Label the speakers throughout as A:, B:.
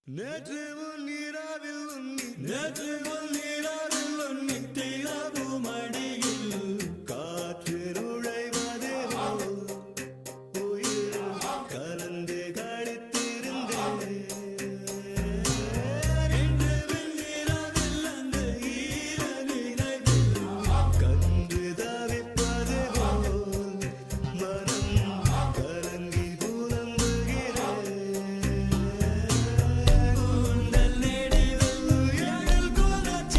A: நேற்று உன்னிராவில் உன்னி தீராவு மடியில் காற்று நுழைவது உயிர் கலந்து கழித்திருந்தேன் என்று வெண்ணிராவில் அந்த ஈர நினைவில் கன்று தவிப்பது போல் மனம் கலங்கி புலம்புகிறேன் கூந்தல் நெடிவில் எழில் குலச்ச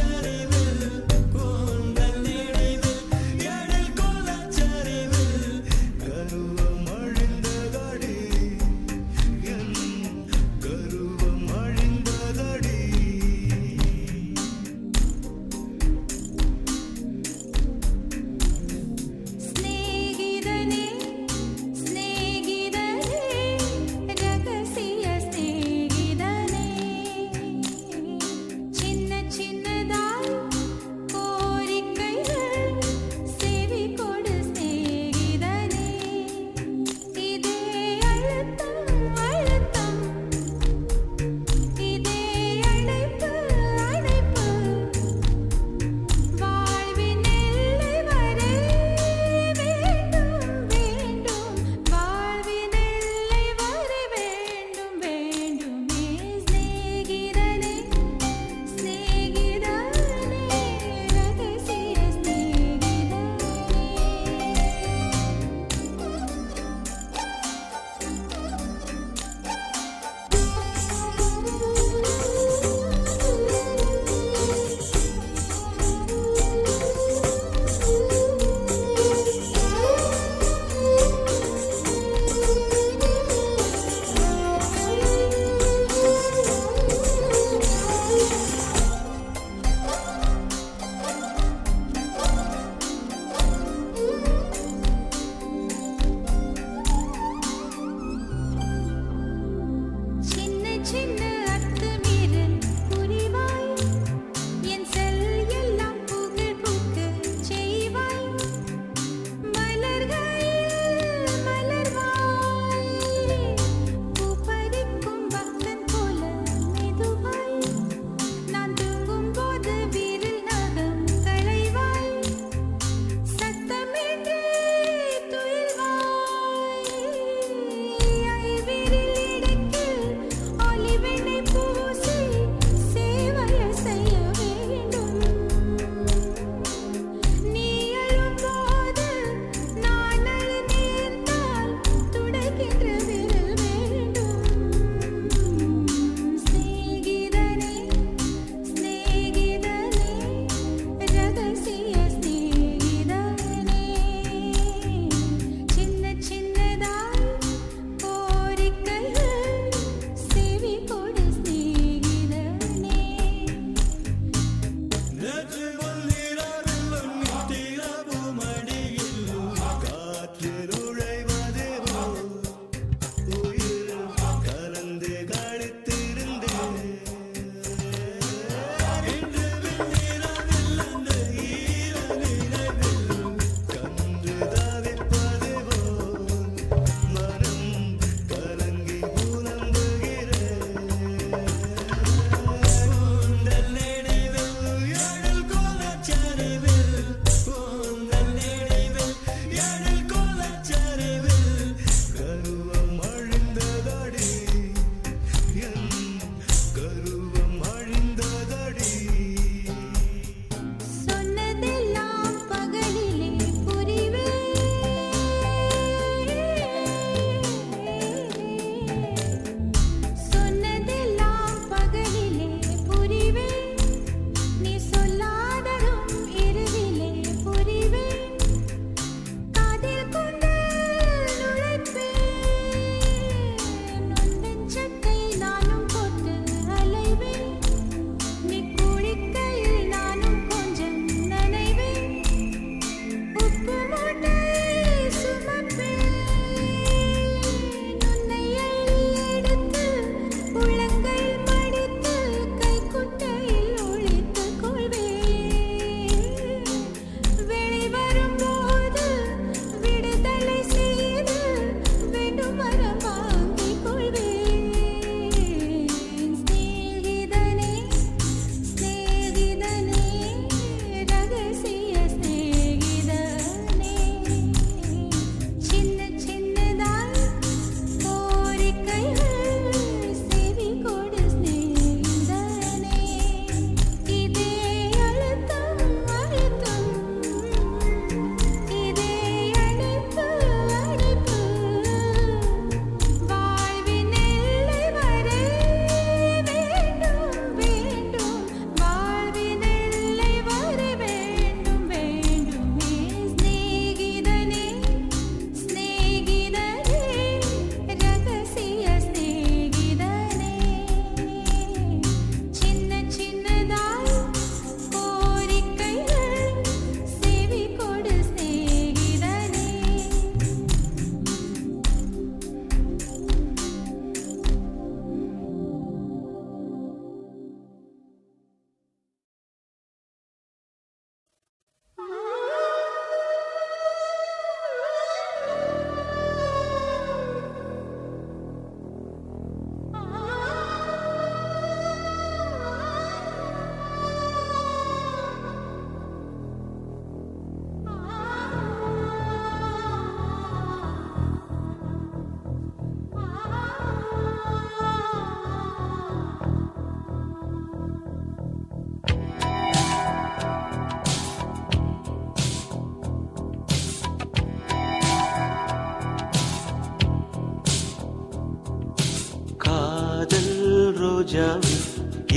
B: ரோஜாவே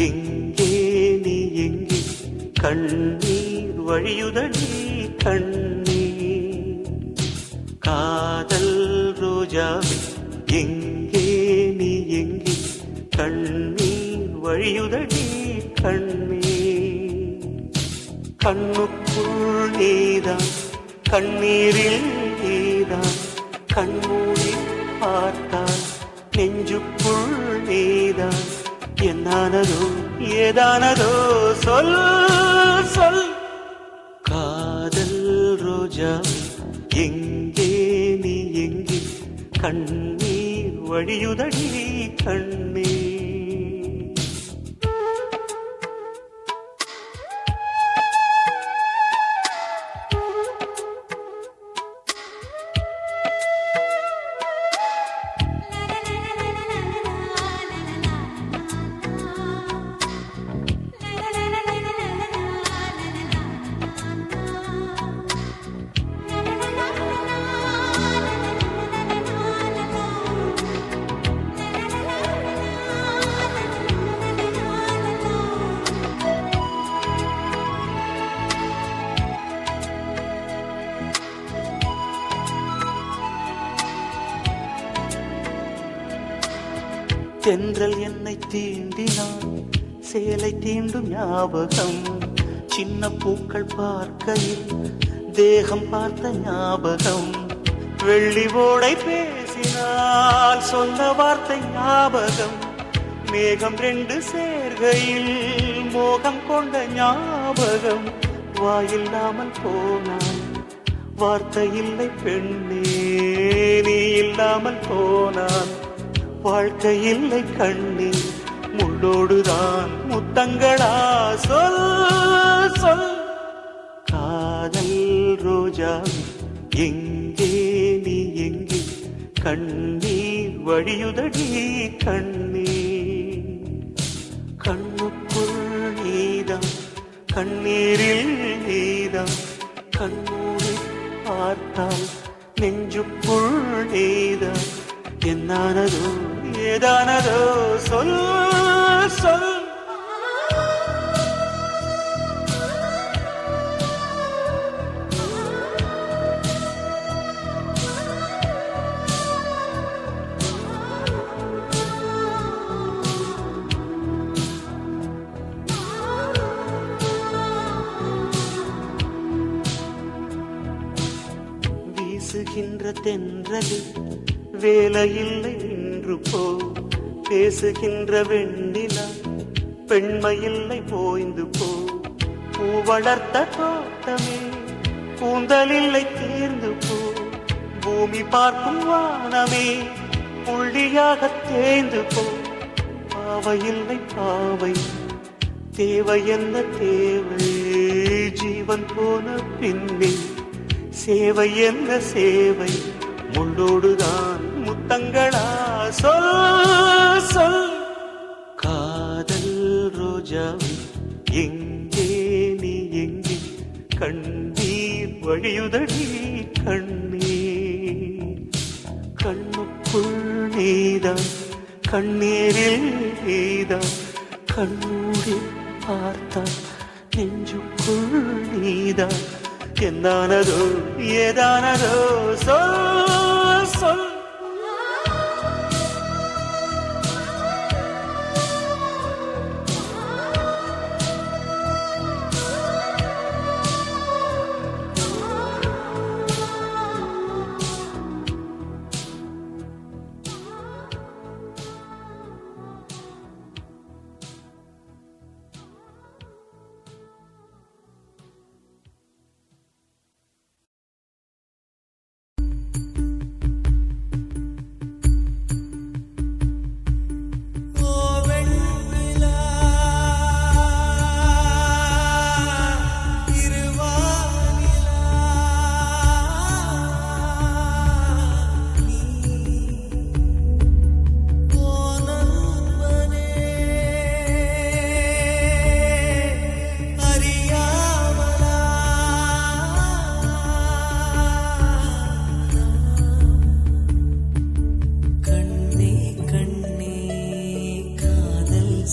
B: எங்கே நீ எங்கே கண்ணீர் வழியுதடி கண்ணீர் காதல் ரோஜாவே எங்கே நீ எங்கே கண்ணீர் வழியுதடி கண்ணீர் கண்ணுக்குள் நீதான் கண்ணீரில் நீதான் கண்மூடி பார்த்தால் நெஞ்சுக்குள் நீதான் என்னானதோ ஏதானதோ சொல் சொல் காதல் ரோஜா எங்கே நீ எங்கே கண்ணீர் வழியுதடி கண்ணீர் தென்றல் என்னை தீண்டினான் சேலை தீண்டும் ஞாபகம் சின்ன பூக்கள் பார்க்கையில் தேகம் பார்த்த ஞாபகம் வெள்ளி ஓடை பேசினால் சொன்ன வார்த்தை ஞாபகம் மேகம் ரெண்டு சேர்கையில் மோகம் கொண்ட ஞாபகம் வாயில்லாமல் போனான் வார்த்தை இல்லை பெண்ணே நீ இல்லாமல் போனான் வாழ்க்கை இல்லை கண்ணீர் முள்ளோடுதான் முத்தங்களா சொல் சொல் காதல் ரோஜா எங்கே நீ எங்கே கண்ணீர் வழியுதடி கண்ணீர் கண்ணுக்குள் நீதான் கண்ணீரில் நீதான் கண்ணூரி பார்த்தால் நெஞ்சுக்குள் நீதான் என்னானதோ ஏதானதோ சொல் சொல் வீசுகின்ற தென்றலில் வேலையில்லை இன்று போ பேசுகின்ற வெண்ணிலா பெண்மையில்லை போய்ந்து போ பூ வளர்த்த தோட்டமே கூந்தலில்லை தேர்ந்து போ பூமி பார்க்கும் வானமே புள்ளியாக தேய்ந்து போ பாவையில்லை பாவை தேவை என்ன தேவை ஜீவன் போன பின்னே சேவை என்ன சேவை முள்ளோடுதான் முத்தங்களா சொல் சொல் காதல் ரோஜா எங்கே நீ எங்கே கண்ணீர் வழியுதடி கண்ணீர் கண்ணுக்குள் நீதான் கண்ணீரில் நீதான் கண்ணூரி பார்த்தால் நெஞ்சுக்குள் நீதான் என்னானதோ ஏதானதோ சொல் சொல்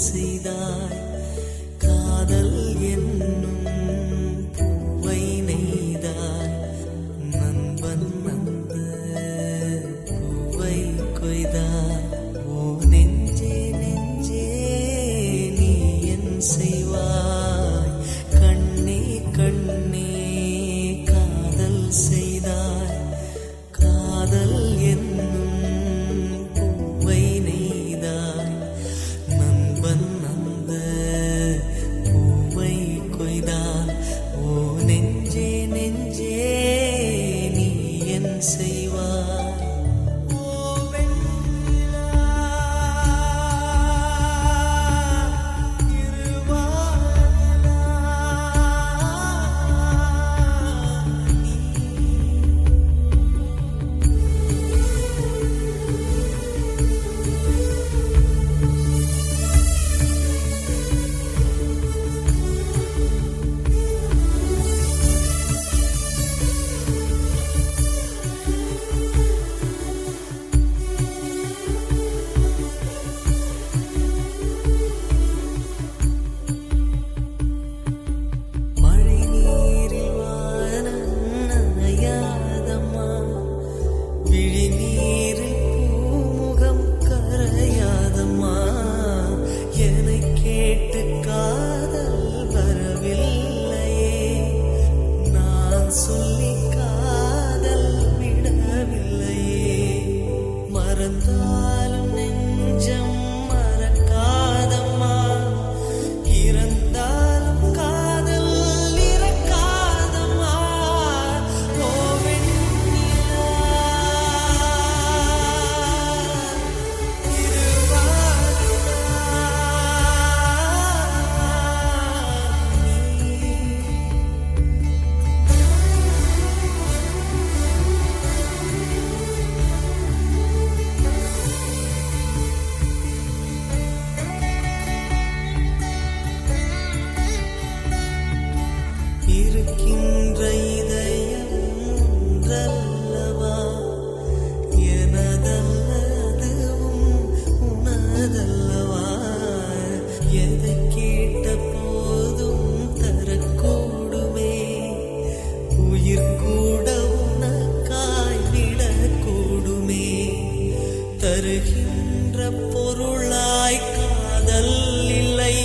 C: செய்தாய் காதல் என்னும் பூவை நெய்தாய் நண்பன் அந்த பூவை கொய்தாய் ஓ நெஞ்சே நெஞ்சே நீ என் செய்வாய் கண்ணே கண்ணே காதல் செய்தாய் காதல் என்னும் பூவை நெய்தாய் நண்பன் அந்த பூவை கொய்தான் ஓ நெஞ்சே நெஞ்சே நீ என் செய்வாய் ஓ வெண்ணிலா இருவானிலா மழை நீரில் வானம் நனையாதம்மா விழி நீரில் பூமுகம் கரையாதம்மா என்னை கேட்டு காதல் வரவில்லையே நான் சொல்லி காதல் விடவில்லையே மறந்தாலும் நெஞ்சம் மறக்காதம்மா இறந்தாலும் காதல் இறக்காதம்மா ஓ வெண்ணிலா இருக்கின்ற இதயம் ஒன்றல்லவா எனதல்ல அதுவும் உனதல்லவா எதை கேட்ட போதும் தரக்கூடுமே உயிர் கூட உனக்காய் விடக்கூடுமே தருகின்ற பொருளாய் காதல் இல்லை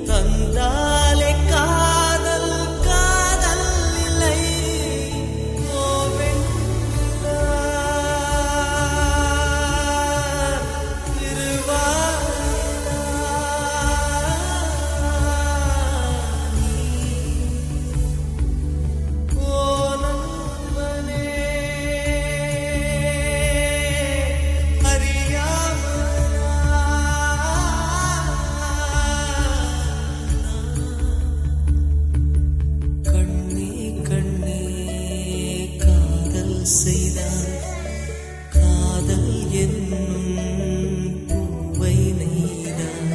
C: தந்தாலே காதல் காதல் இல்லை ஓ வெண்ணிலா திருவாரூரா ஓ நண்பனே கண்ணே கண்ணே காதல் செய்தான் காதல் என்னும் பூவை நெய்தான்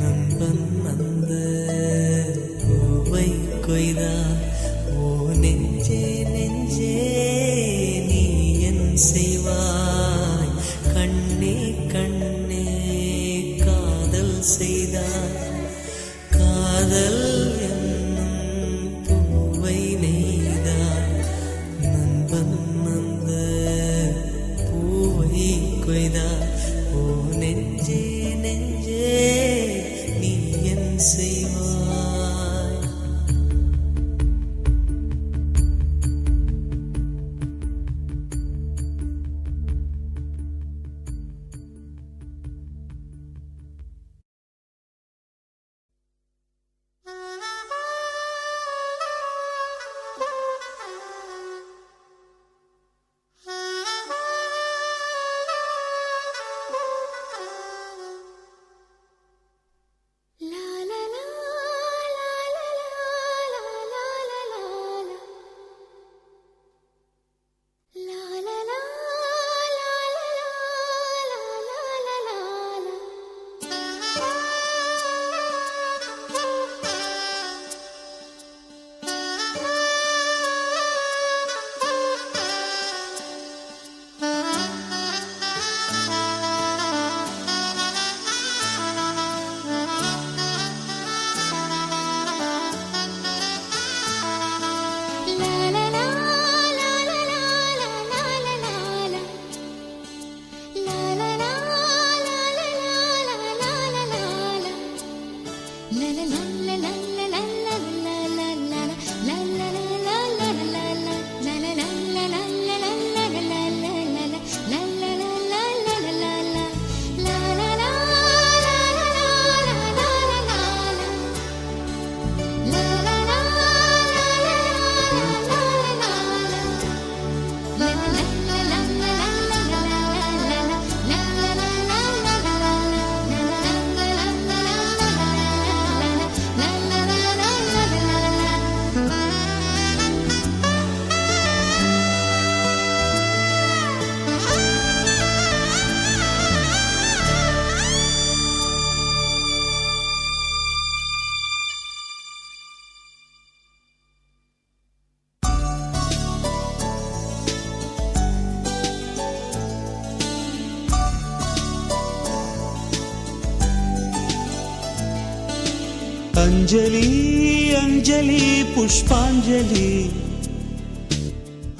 C: நண்பன் அந்த பூவை கொய்தான் ஓ நெஞ்சே நெஞ்சே நீ என் செய்வாய் கண்ணே கண்ணே காதல் செய்தான் காதல் என்னும் பூவை நெய்தாய் நண்பன் அந்த பூவை கொய்தாய் ஓ நெஞ்சே நெஞ்சே நீ என் செய்வாய்
D: La la la
B: அஞ்சலி அஞ்சலி புஷ்பாஞ்சலி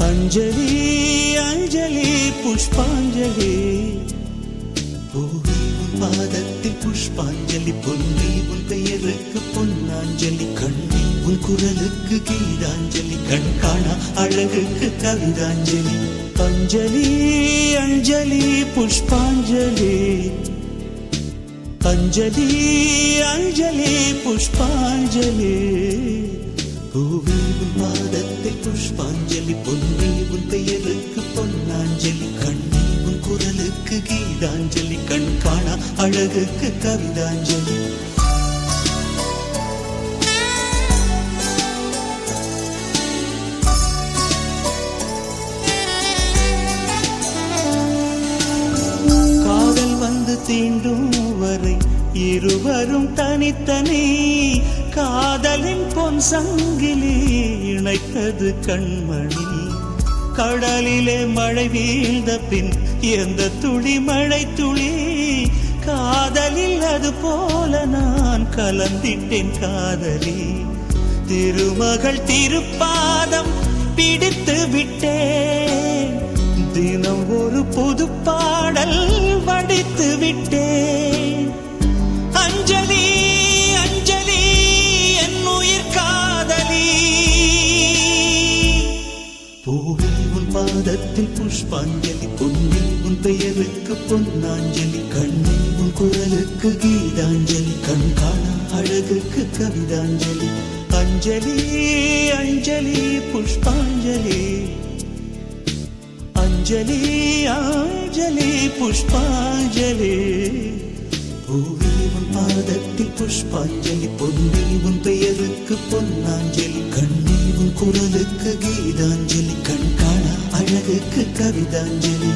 B: அஞ்சலி அஞ்சலி புஷ்பாஞ்சலி பூவி உன் பாதத்தில் புஷ்பாஞ்சலி பொன்னி உன் பெயருக்கு பொன்னாஞ்சலி கண்ணி உன் குரலுக்கு கீதாஞ்சலி கண் காணா அழகுக்கு கவிதாஞ்சலி அஞ்சலி அஞ்சலி புஷ்பாஞ்சலி அஞ்சலி அஞ்சலி புஷ்பாஞ்சலி பூவி உன் பாதத்தில் புஷ்பாஞ்சலி பொன்னி உன் பெயருக்கு பொன்னாஞ்சலி கண்ணி உன் குரலுக்கு கீதாஞ்சலி கண் காணா அழகுக்கு கவிதாஞ்சலி காதல் வந்து தீண்டும் வரை இருவரும் தனித்தனி காதலின் பொன் சங்கிலி இணைத்தது கண்மணி கடலிலே மழை வீழ்ந்த பின் எந்த துளி மழை துளி காதலில் அது போல நான் கலந்திட்டேன் காதலி திருமகள் திருப்பாதம் பிடித்து விட்டேன் தினம் ஒரு புது பாடல் வடித்து விட்டேன் அஞ்சலி அஞ்சலி என் உயிர் காதலி பூவி உன் பாதத்தில் புஷ்பாஞ்சலி பொன்னி உன் பெயருக்கு பொன்னாஞ்சலி கண்ணி உன் குரலுக்கு கீதாஞ்சலி கண் காணா அழகுக்கு கவிதாஞ்சலி அஞ்சலி அஞ்சலி புஷ்பாஞ்சலி அஞ்சலி அஞ்சலி புஷ்பாஞ்சலி பூவி உன் பாதத்தில் புஷ்பாஞ்சலி பொன்னி உன் பெயருக்கு பொன்னாஞ்சலி கண்ணி உன் குரலுக்கு கீதாஞ்சலி கண் காணா அழகுக்கு கவிதாஞ்சலி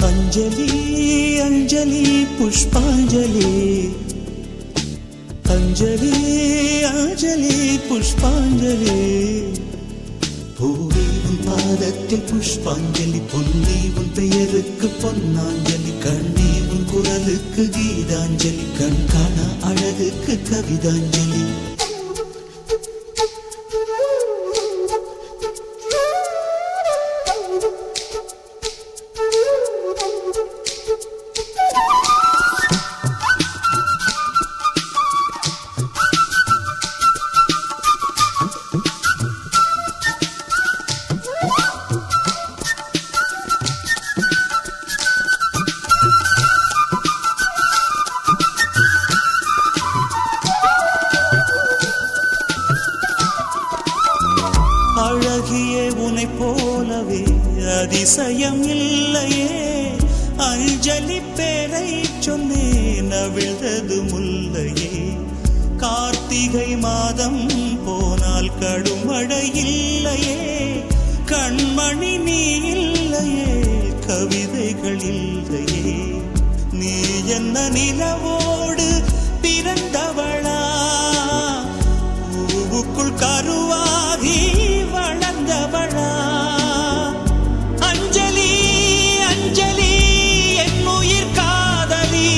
B: அஞ்சலி அஞ்சலி புஷ்பாஞ்சலி அஞ்சலி அஞ்சலி புஷ்பாஞ்சலி பூவி உன் பாதத்தில் புஷ்பாஞ்சலி பொன்னி உன் பெயருக்கு பொன்னாஞ்சலி கண்ணி உன் குரலுக்கு கீதாஞ்சலி, கண் காண அழகுக்கு கவிதாஞ்சலி. அழகியே உனை போலவே அதிசயம் இல்லையே, அஞ்சலி பேரை சொன்னேன் அவிழ்ந்தது முல்லையே. கார்த்திகை மாதம் போனால் கடுமழை இல்லையே, கண்மணி நீ இல்லையே கவிதைகள் இல்லையே. நீ என்ன நிலவோடு பிறந்தவளா, பூவுக்குள் கருவாகி வளர்ந்தவளா. அஞ்சலி அஞ்சலி என் உயிர் காதலி,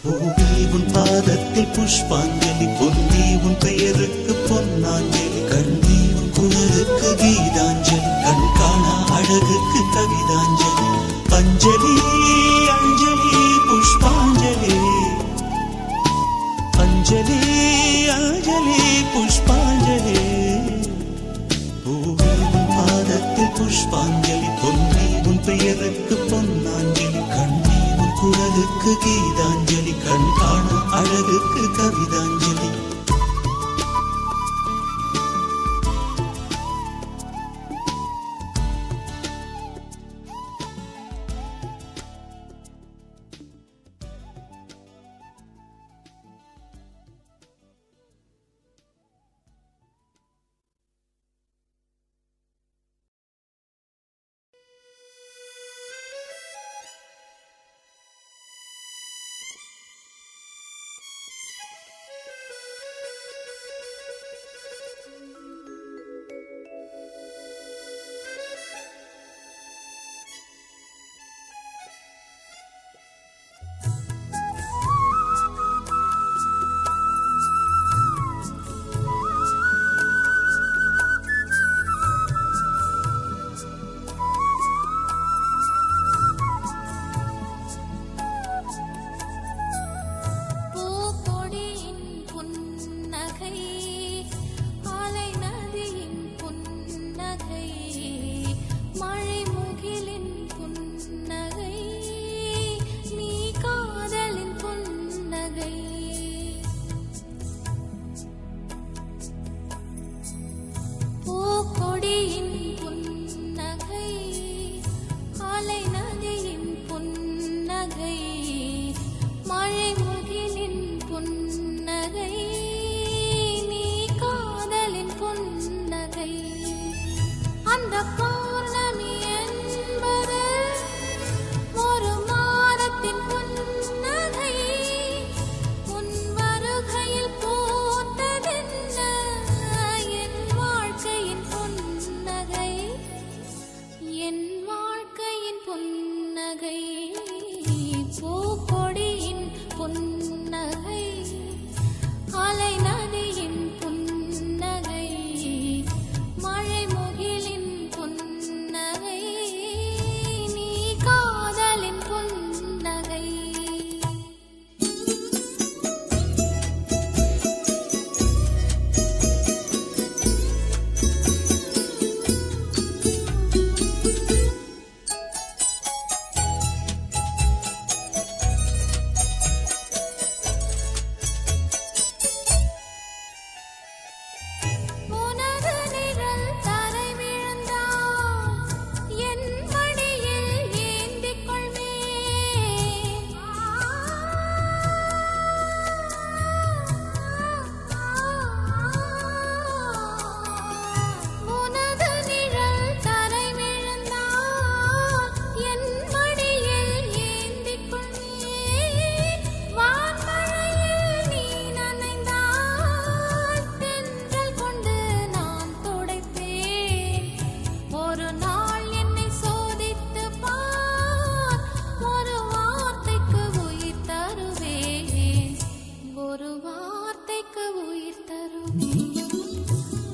B: பூவி உன் பாதத்தில் புஷ்பாஞ்சலி, பொன்னி உன் பெயருக்கு பொன்னாஞ்சலி, கண்ணி உன் குரலுக்கு கீதாஞ்சலி, கண் காணா அழகுக்கு கவிதாஞ்சலி. அஞ்சலி அஞ்சலி புஷ்பாஞ்சலி, அஞ்சலி அஞ்சலி புஷ்பாஞ்சலி. பூவி உன் பாதத்தில் புஷ்பாஞ்சலி, பொன்னி உன் பெயருக்கு பொன்னாஞ்சலி, கண்ணி உன் குரலுக்கு கீதாஞ்சலி, கண் காண அழகுக்கு கவிதாஞ்சலி.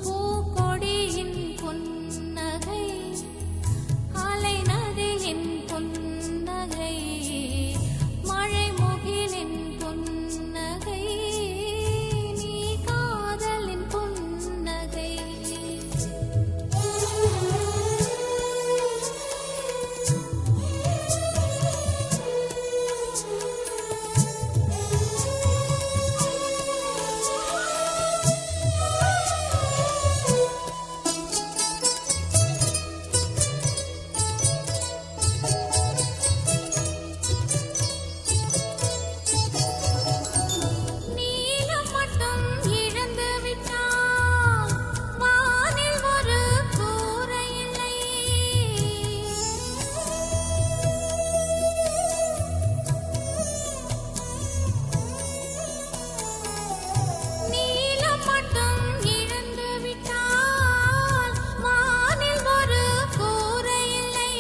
D: பூக்கொடியின் புன்னகை, அலை நதியின் புன்னகை, மழை முகிலின் புன்னகை, நீ காதலின் புன்னகை. நீலம் மட்டும் இழந்து விட்டால் வானில் ஒரு கூரை இல்லை. நீலம் மட்டும் இழந்து விட்டால் வானில் ஒரு கூரை இல்லை.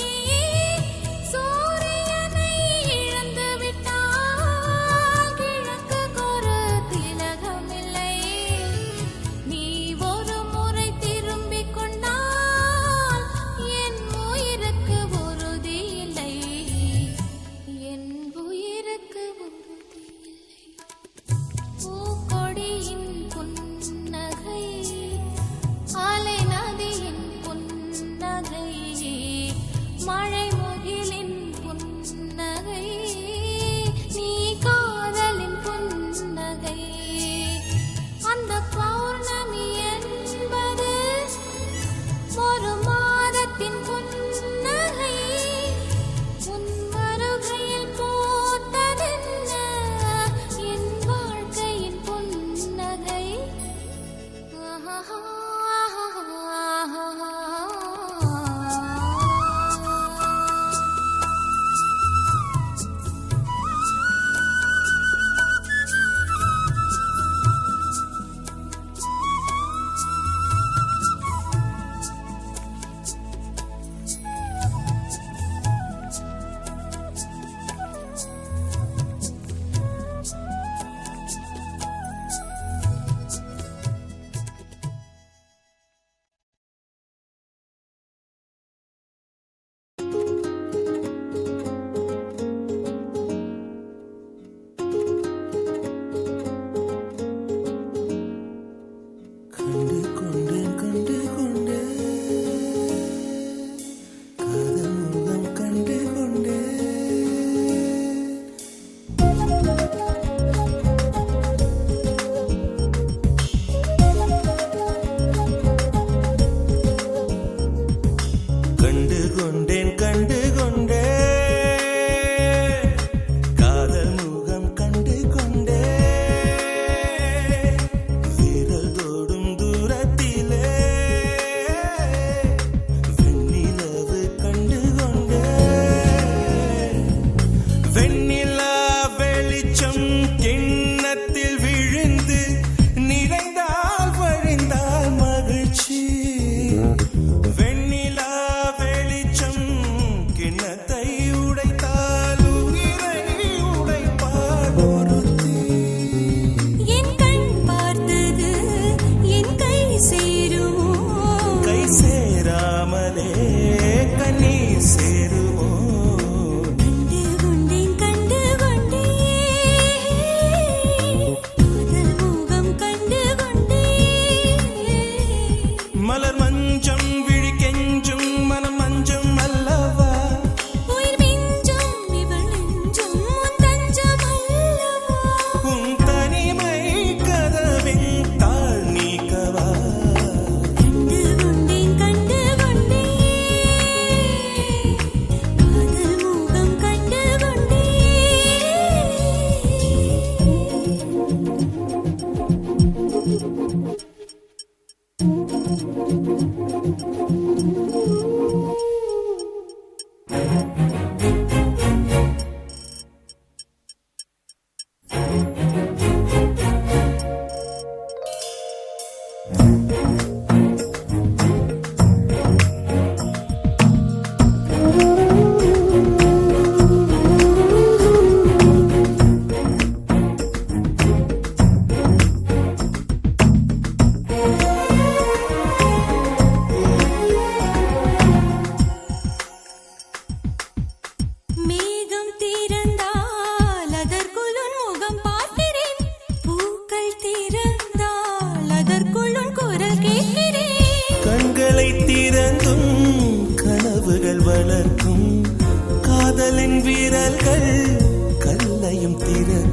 D: சூரியனை இழந்து விட்டால் கிழக்கு ஒரு திலகமில்லை. நீ ஒரு முறை திரும்பிக் கொண்டால் என் உயிருக்கு உறுதி இல்லை. என் உயிருக்கு உறுதி இல்லை. பூக்கொடியின் புன்னகை, அலை நதியின் புன்னகை, மழை முகிலின் புன்னகை, நீ காதலின் புன்னகை. அந்த பௌர்ணமி என்பது ஒரு மாதத்தின் புன்னகை. உன் வருகையில் பூத்ததென்ன என் வாழ்க்கையின் புன்னகை.
C: கண்டு கொண்டேன் கண்டு கொண்டேன் காதல் முகம் கண்டு கொண்டேன். கண்டு கொண்டேன் கண்டு கொண்டேன் காதல் முகம் கண்டு கொண்டேன். விரல் தொடும் தூரத்திலே வெண்ணிலவு கண்டு கொண்டேன். வெண்ணிலா வெளிச்சம் கிண்ணத்தில் விழுந்து நிறைந்தால் வழிந்தால் மகிழ்ச்சி. வெண்ணிலா வெளிச்சம் கிண்ணத்தை உடைத்தால் உயிரை உடைப்பாள் ஒருத்தி.
D: என் கண் பார்த்தது என் கை சேருமோ?
C: கை சேராமலே கண்ணீர் சேருமோ?
D: கண்டு கொண்டேன் கண்டு கொண்டேன்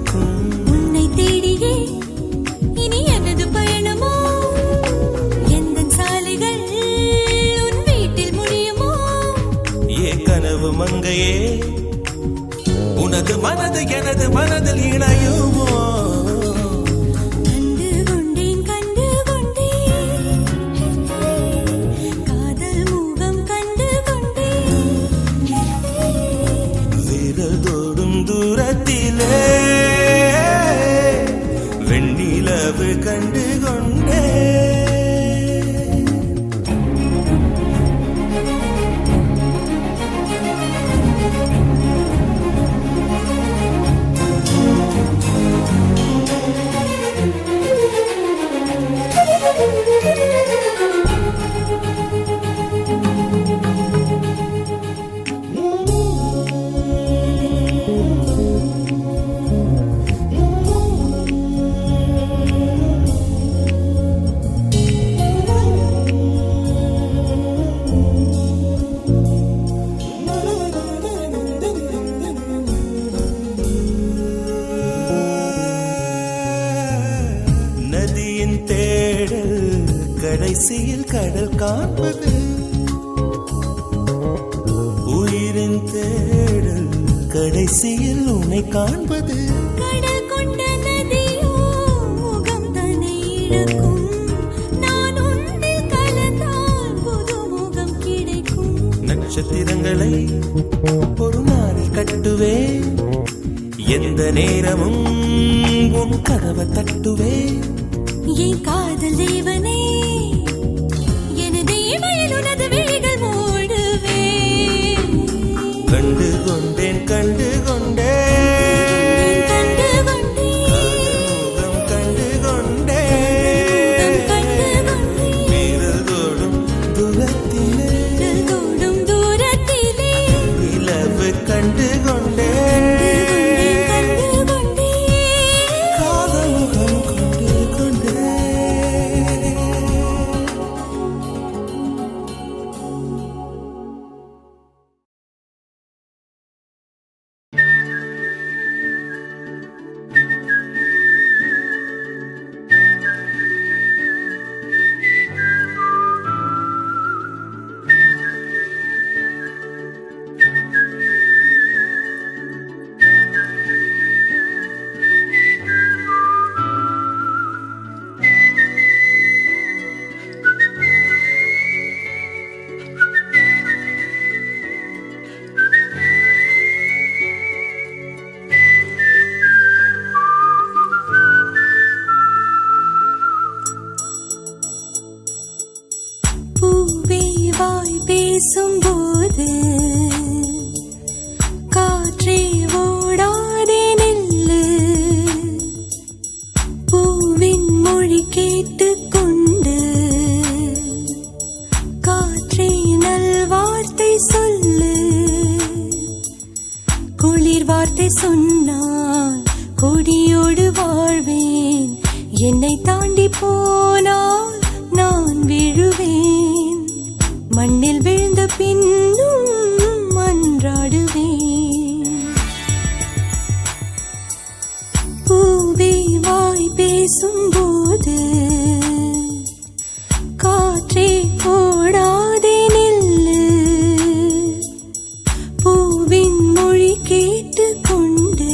C: நடக்கும்.
D: உன்னை தேடியே இனி எனது பயணமோ, எந்த சாலைகள் உன் வீட்டில் முடியுமோ?
C: ஏ கனவு மங்கையே, உனது மனது எனது மனதில் இணையுமோ?
D: கண்டு கொண்டேன் கண்டு கொண்டேன், காதல் முகம் கண்டு கொண்டேன்.
C: விரல் தொடும் தூரத்திலே வெண்ணிலவு கண்டு கொண்டே. நதியின் தேடல் கடைசியில் கடல் காண்பது, உயிரின் தேடல் கடைசியில் உன்னை காண்பது.
D: கடல் கொண்ட நதியோ முகம் தன்னை இழக்கும், நான் உன்னில் கலந்தால் புது முகம் கிடைக்கும்.
C: நட்சத்திரங்களை ஒரு நாளில் கட்டுவேன், எந்த நேரமும் உன் கதவை தட்டுவேன்.
D: என் காதல் தேவனே, எனது இமையில் உனது விழிகள் மூடுவேன்.
C: கண்டு கொண்டேன் கண்டு கொண்டேன்,
D: கண்டு கொண்டேன்,
C: முகம் கண்டு கொண்டேன்.
D: கண்டு கொண்டேன்,
C: விரல் தொடும் தூரத்திலே
D: விரல் தொடும் தூரத்திலே
C: நிலவு கண்டு கொண்டேன்.
D: கண்டு கொண்டேன்.
C: காதல் முகம் கொண்டு கொண்டேன்.
D: பூவே வாய் பேசும்போது காற்றே ஓடாதே நில்லு, பூவின் மொழி கேட்டுக்கொண்டு காற்றே நல்வார்த்தை சொல்லு. குளிர் வார்த்தை சொன்னால் கொடியோடு வாழ்வேன், என்னை தாண்டி போனால் நான் விழுவேன். மண்ணில் விழுந்த பின்னும் மன்றாடுவேன். பூவே வாய் பேசும்போது காற்றே ஓடாதே நில்லு, பூவின் மொழி கேட்டுக்கொண்டு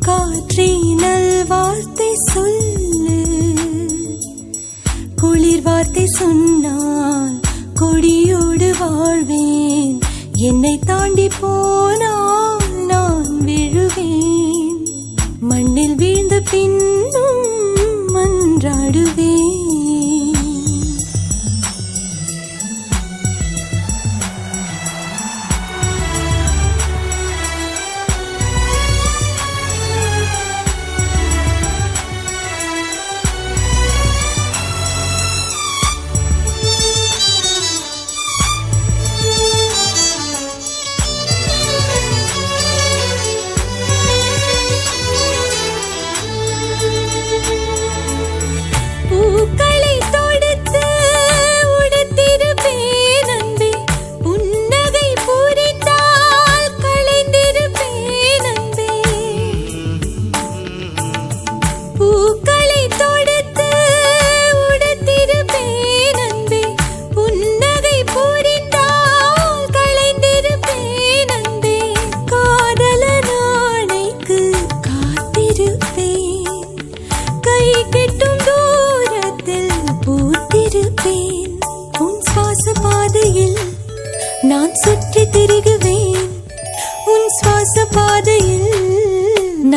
D: காற்றே நல்வார்த்தை சொல்லு. குளிர் வார்த்தை சொன்னால் கொடியோடு வாழ்வேன், என்னை தாண்டி போனால் நான் விழுவேன். மண்ணில் வீழ்ந்த பின்னும் மன்றாடுவேன்.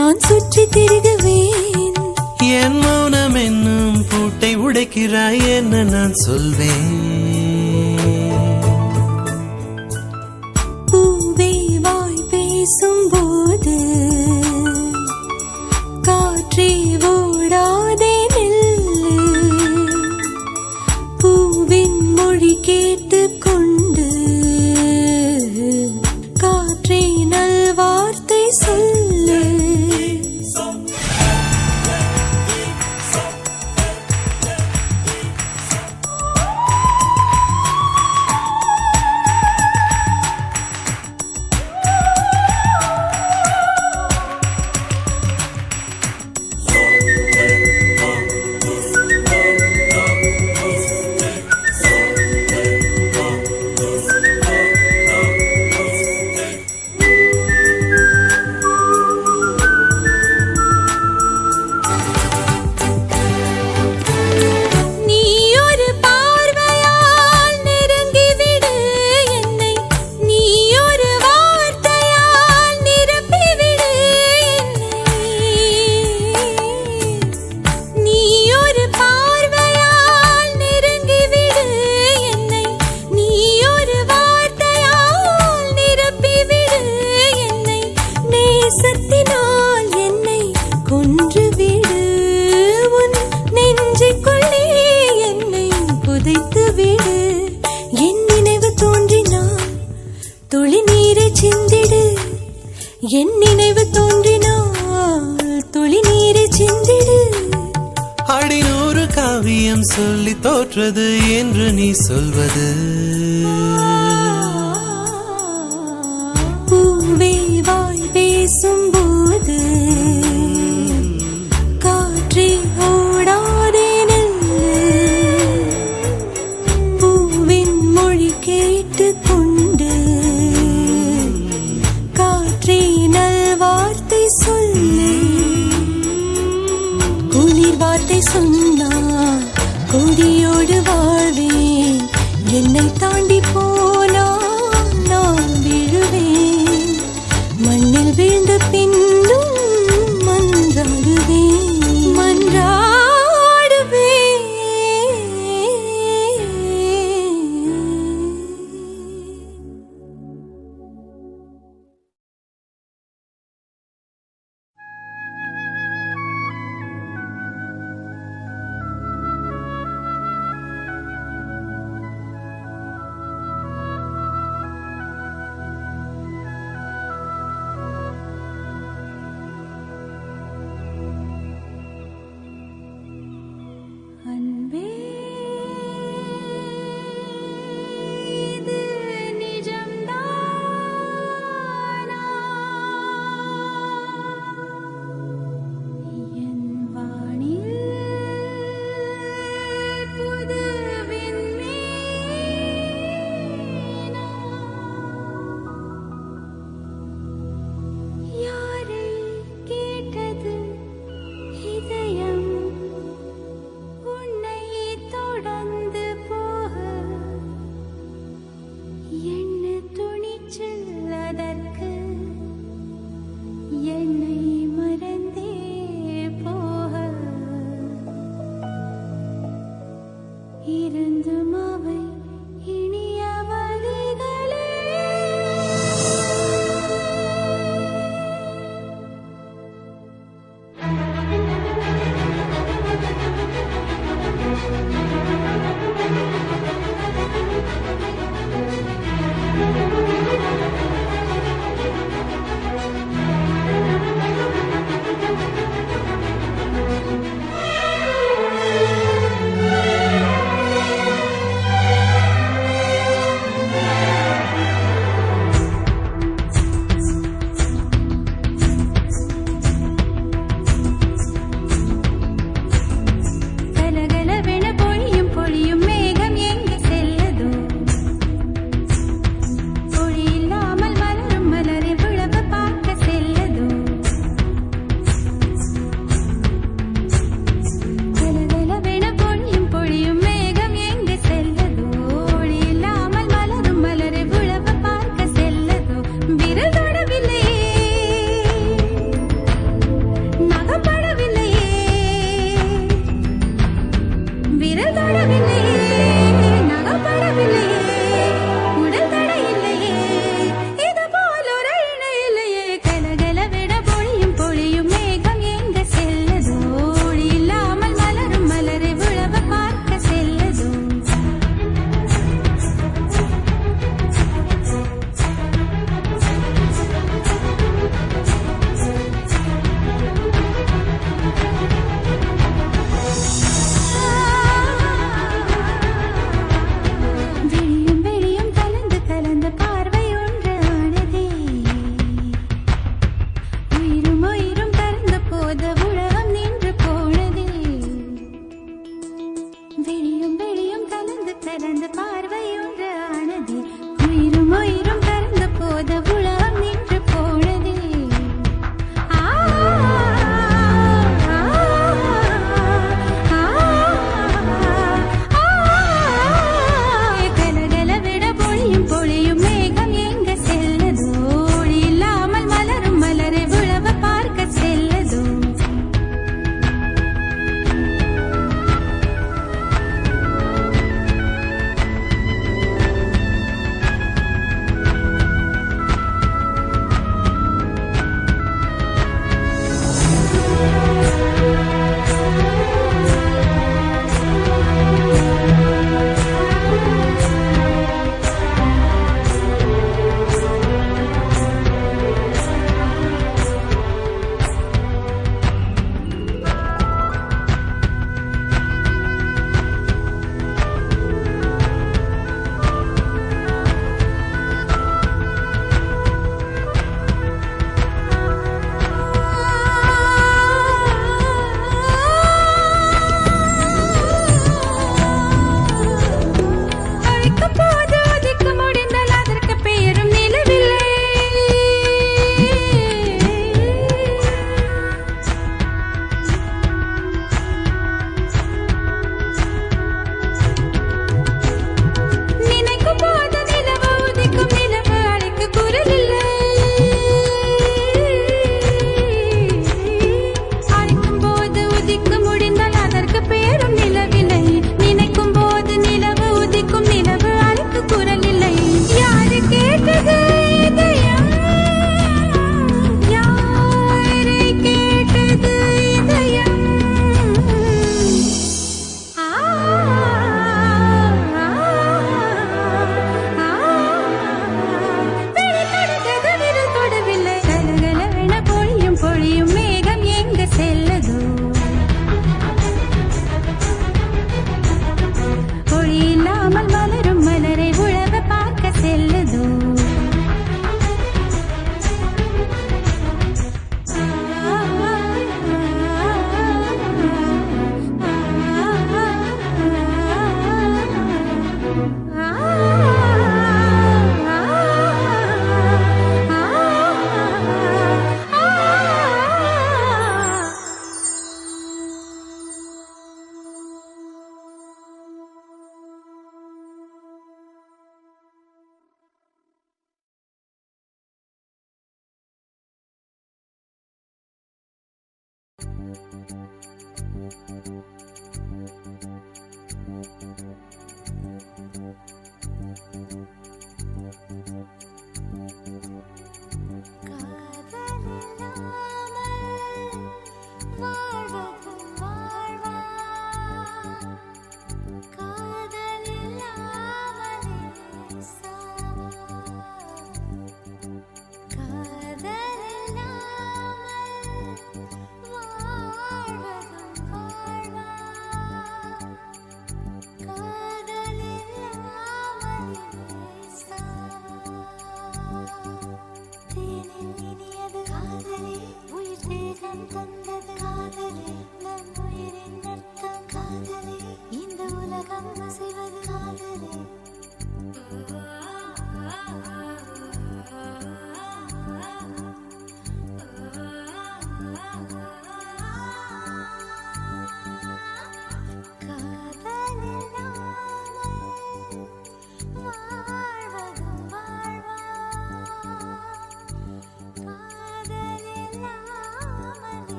D: நான் சுற்றி திரிகுவேன்.
C: என் மௌனம் என்னும் பூட்டை உடைக்கிறாய், என்ன நான் சொல்வேன்?
D: பூவே வாய் பேசும்போது காற்றே ஓடாதே நில்லு. பூவின் மொழி கேட்டுக்கொண்டு காற்றே நல்வார்த்தை சொல்லு. என் நினைவு தோன்றினால் துளி நீரை சிந்திடு.
C: அடிநூறு காவியம் சொல்லி தோற்றது என்று நீ சொல்வது.
D: பூவே வாய் பேசும்போது காற்றே ஓடாதே நில்லு. பூவின் மொழி கேட்டுக்கொண்டு காற்றே நல்வார்த்தை சொல்லு. குளிர் வார்த்தை சொன்னால் கொடியோடு வாழ்வேன். என்னை தாண்டி போனால் நான் விழுவேன். மண்ணில் வீழ்ந்த பின்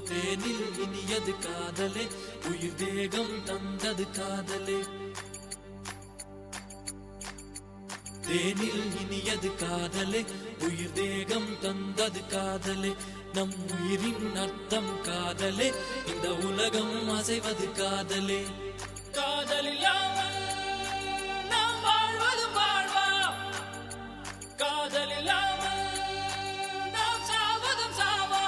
C: தேனில் இனியது காதலே உயிர் தேகம் தந்தது காதலே தேனில் இனியது காதலே உயிர் தேகம் தந்தது காதலே நம் உயிரின் அர்த்தம் காதலே இந்த உலகம் அசைவது காதலே காதலில்லாமல் நாம் வாழ்வது வாழ்வா காதலில்லாமல் நாம் சாவதும் சாவா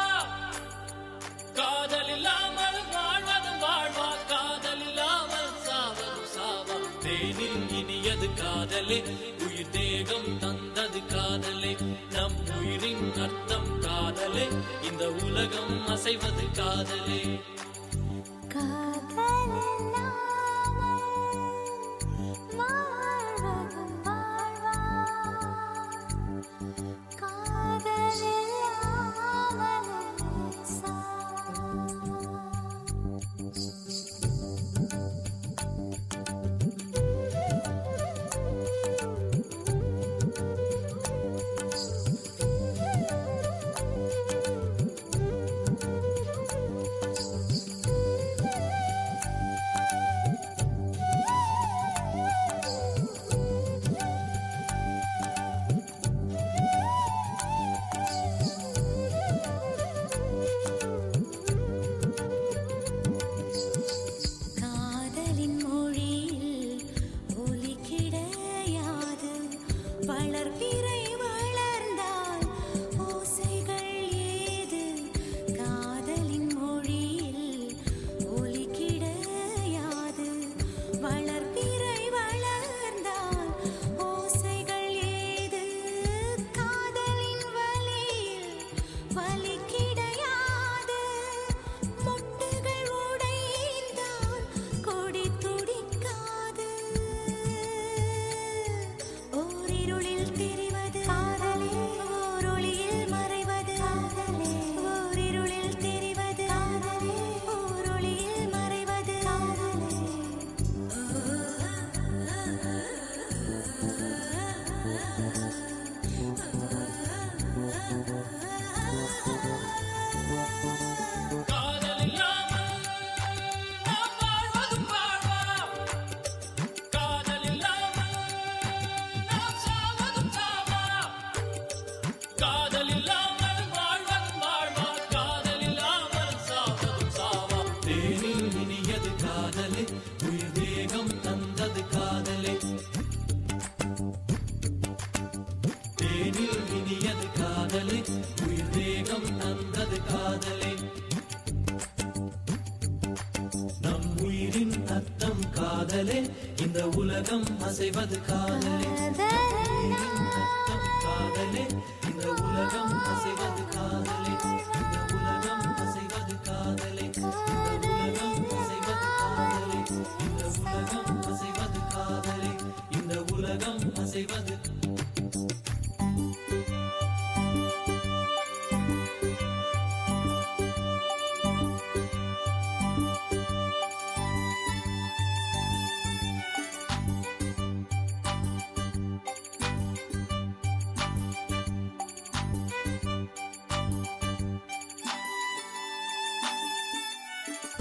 C: காதலில்லாமல் வாழ்வதும் வாழ்வா காதலில்லாமல் சாவதும் சாவா தேனில் இனியது காதலே உயிர் தேகம் தந்தது காதலே நம் உயிரின் அர்த்தம் காதலே இந்த உலகம் அசைவது காதலே உயிர் தேகம் தந்தது காதலே தேனில் இனியது காதலே உயிர் தேகம் தந்தது காதலே நம் உயிரின் அர்த்தம் காதலே இந்த உலகம் அசைவது காதலே உயிரின் அர்த்தம் காதலே இந்த உலகம் அசைவது காதலே இந்த உலகம் அசைவது காதலே இந்த உலகம் அசைவது காதலே இந்த உலகம் அசைவது காதலே இந்த உலகம் அசைவது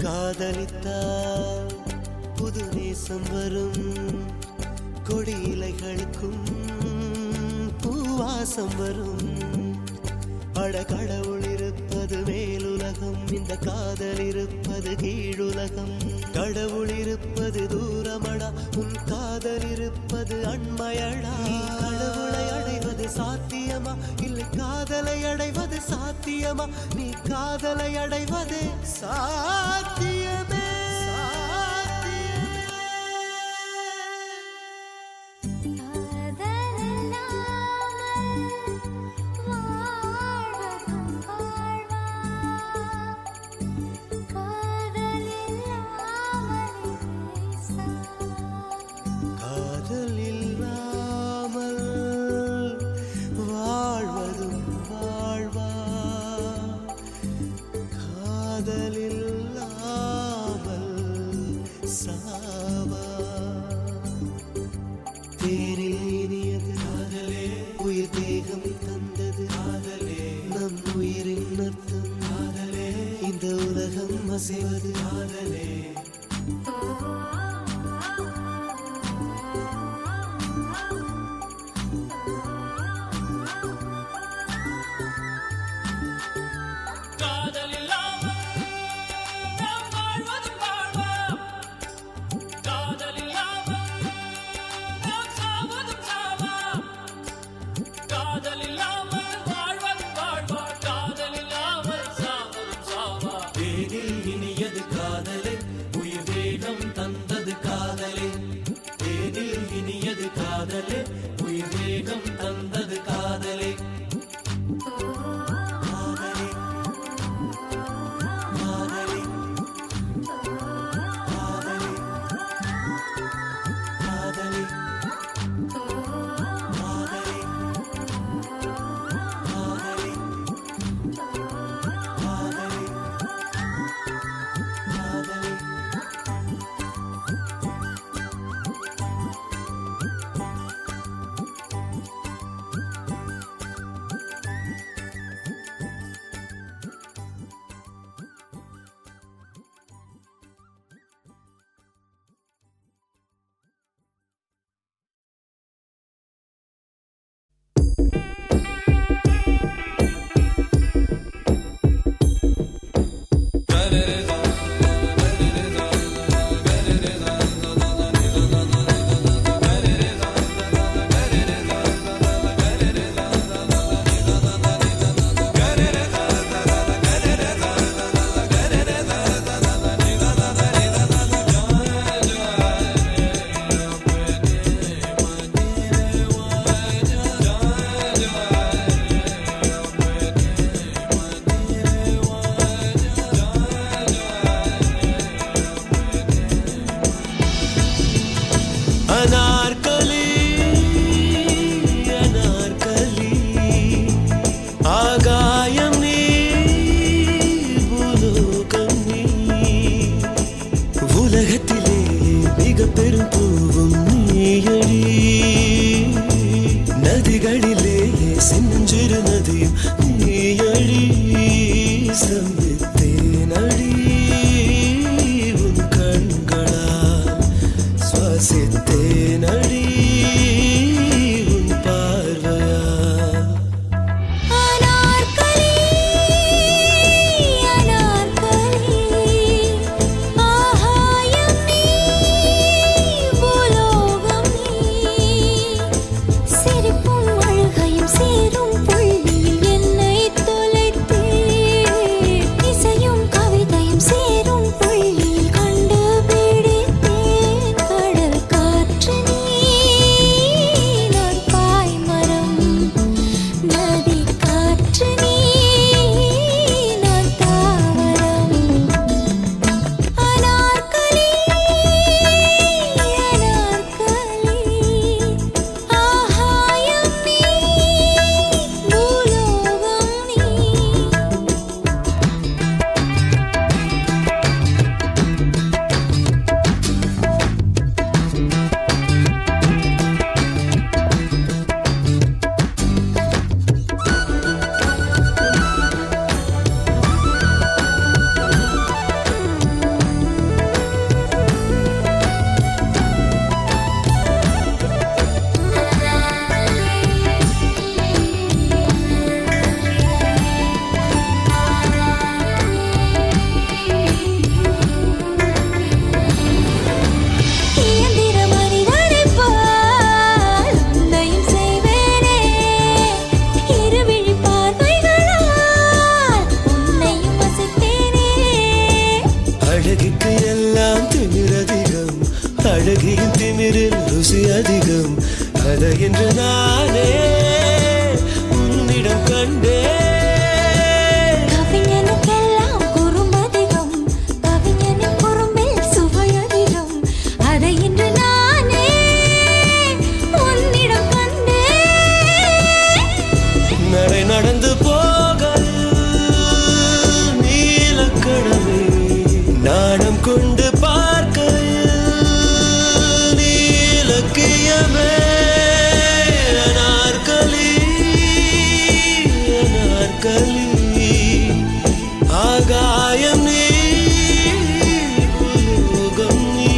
C: காதலித்தால் புது நேசம் வரும், கொடி இலைகளுக்கும் பூவாசம் வரும். அட கடவுள் இருப்பது மேலுலகம், இந்த காதல் இருப்பது கீழுலகம். கடவுள் இருப்பது தூரமடா, உன் காதல் இருப்பது அண்மையடா. கடவுளை அடைவது சாத்தியமா, இல்லை காதலை அடைவது சாத்தியமா? நீ காதலை அடைவது சாத்தியமே. தேரில் இனியது காதலே, உயிர் தேகம் தந்தது காதலே, நம் உயிரின் அர்த்தம் காதலே, இந்த உலகம் அசைவது காதலே.
A: அதை என்று நானே உன்னிடம் கண்டே.
D: கவிஞனுக்கெல்லாம் குறும்பதிகம், கவிஞனின் குறும்பில் சுவை அதிகம். அதை இன்று நானே உன்னிடம் கண்டேன்.
A: நடை நடந்து போகையில் நீலக்கடவே நாணம் கொண்டு பார்க்கையில் நீலக்கியமே. அனார்கலி அனார்கலி ஆகாயம் நீ உலோகம் நீ.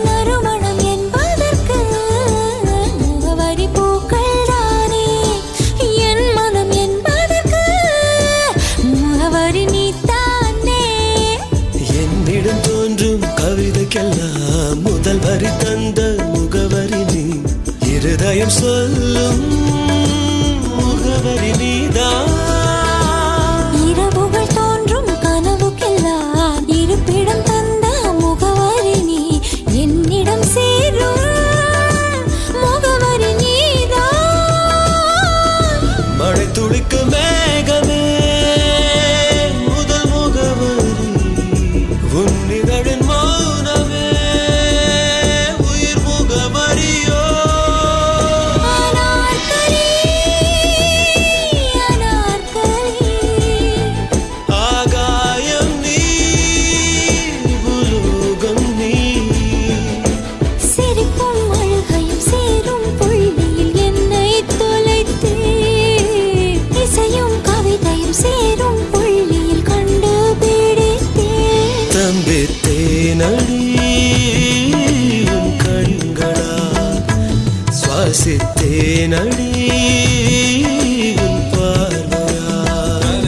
D: நறுமணம் என்பதற்கு முகவரி பூக்கள் தானே. என் மனம் என்பதற்கு முகவரி நீதானே.
A: என்னிடம் தோன்றும் கவிதைக்கெல்லாம் முதல் வரி தந்த முகவரி நீ. இருதயம் சொல்லும் முகவரி நீதான்.
D: இரவுகள் தோன்றும் கனவுக்கெல்லாம் இருப்பிடம் தந்த முகவரி நீ. என்னிடம் சேரும் முகவரி நீதான்.
A: மழை துளிக்கு மேகமே முதல் முகவரி. உன்னிதழின் மௌனமே உயிர் முகவரியோ.
D: அனார்கலி அனார்கலி
A: ஆகாயம் நீ உலோகம் நீ.
D: சிரிப்பும் அழுகையும் சேரும் புள்ளியில் என்னை தொலைத்தேன். இசையும் கவிதையும் சேரும் புள்ளியில் கண்டுபிடித்தேன்.
A: தம்பித்தேனடி உன் கண்களால் சுவாசித்தேனடி உன் பார்வையால்.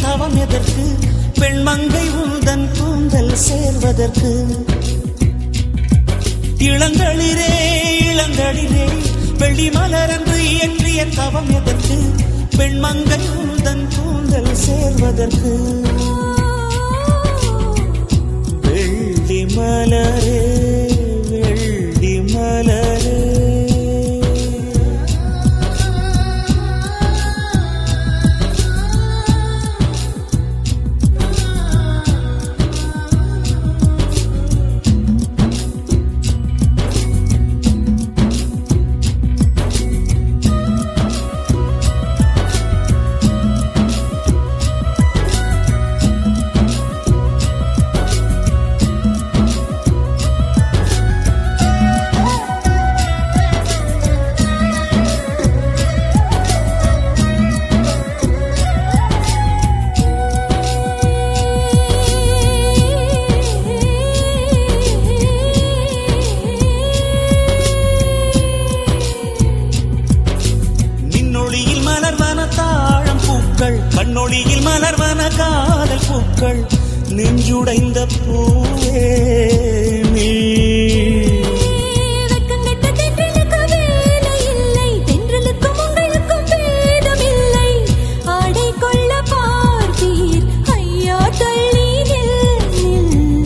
B: தவம் எதற்கு பெண்மங்கை உந்தன் கூந்தல் சேர்வதற்கு இளங்களிரே இளங்களிரே வெள்ளி மலரன்று இயற்றிய தவம் எதற்கு பெண்மங்கை உந்தன் கூந்தல் சேர்வதற்கு வெள்ளி மலரே வெள்ளி மலரே கண்ணொளியில் மலர்வன காதல் பூக்கள் நெஞ்சுடைந்த பூவே நீ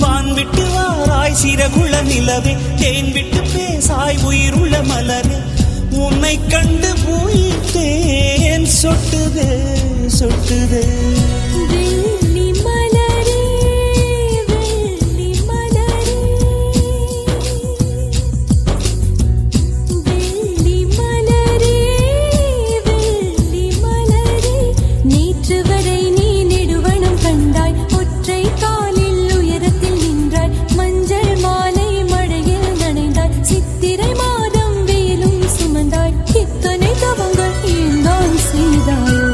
B: வான்விட்டு வாராய் சிறகுள்ள நிலவே தேன் விட்டு பேசாய் உயிருள்ள மலரே உன்னை கண்டு உயிர் தேன் சொட்டுதே சொட்டுதே
D: வெள்ளி மலரே வெள்ளி மலரே வெள்ளி மலரே வெள்ளி மலரே நேற்று வரை நீ நெடுவனம் கண்டாய் ஒற்றை காலில் உயரத்தில் நின்றாய் மஞ்சள் மாலை மழையில் நனைந்தாய் சித்திரை மாதம் வெயிலும் சுமந்தாய் இத்தனை தவங்கள் ஏன் செய்தாயோ